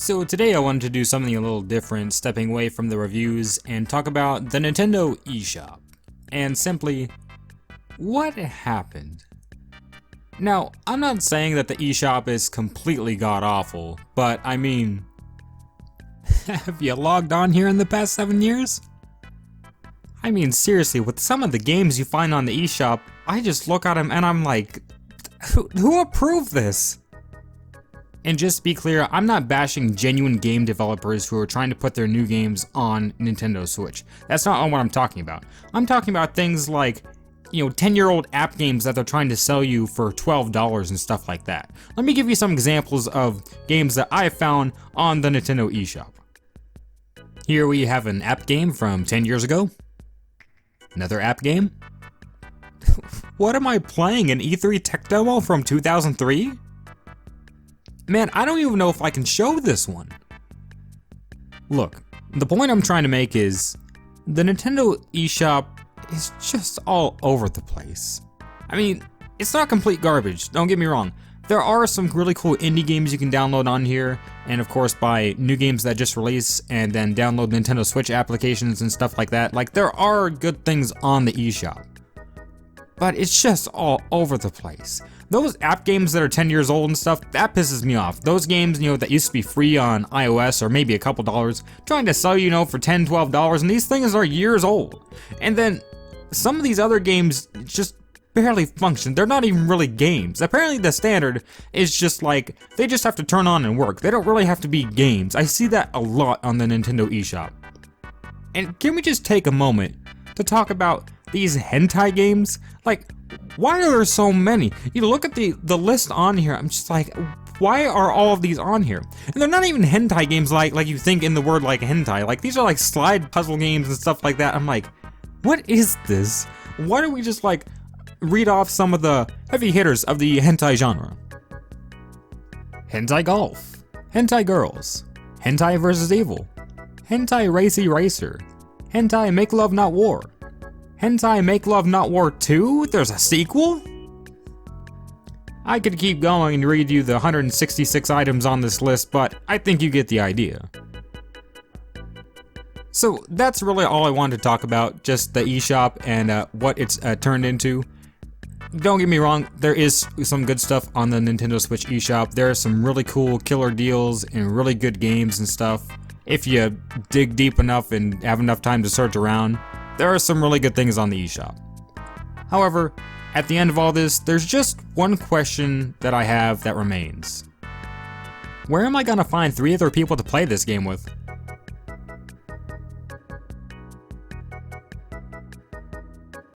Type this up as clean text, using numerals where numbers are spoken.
So today I wanted to do something a little different, stepping away from the reviews and talk about the Nintendo eShop. And simply, what happened? Now, I'm not saying that the eShop is completely god-awful, but I mean, have you logged on here in the past 7 years? I mean, seriously, with some of the games you find on the eShop, I just look at them and I'm like, who approved this? And just to be clear, I'm not bashing genuine game developers who are trying to put their new games on Nintendo Switch. That's not what I'm talking about. I'm talking about things like, 10-year-old app games that they're trying to sell you for $12 and stuff like that. Let me give you some examples of games that I found on the Nintendo eShop. Here we have an app game from 10 years ago. Another app game. What am I playing, an E3 tech demo from 2003? Man, I don't even know if I can show this one. Look, the point I'm trying to make is, the Nintendo eShop is just all over the place. I mean, it's not complete garbage, don't get me wrong. There are some really cool indie games you can download on here, and of course buy new games that just release, and then download Nintendo Switch applications and stuff like that. Like, there are good things on the eShop. But it's just all over the place. Those app games that are 10 years old and stuff, that pisses me off. Those games, that used to be free on iOS or maybe a couple dollars, trying to sell you, for $10, $12, and these things are years old. And then some of these other games just barely function. They're not even really games. Apparently the standard is just like, they just have to turn on and work. They don't really have to be games. I see that a lot on the Nintendo eShop. And can we just take a moment to talk about these hentai games? Like, why are there so many? You look at the list on here, I'm just like, why are all of these on here? And they're not even hentai games like you think in the word like hentai. Like, these are like slide puzzle games and stuff like that. I'm like, what is this? Why don't we just read off some of the heavy hitters of the hentai genre? Hentai Golf, Hentai Girls, Hentai vs. Evil, Hentai Racy Racer, Hentai Make Love Not War, Hentai Make Love Not War 2? There's a sequel? I could keep going and read you the 166 items on this list, but I think you get the idea. So that's really all I wanted to talk about, just the eShop and what it's turned into. Don't get me wrong, there is some good stuff on the Nintendo Switch eShop. There are some really cool killer deals and really good games and stuff. If you dig deep enough and have enough time to search around, there are some really good things on the eShop. However, at the end of all this, there's just one question that I have that remains. Where am I gonna find 3 other people to play this game with?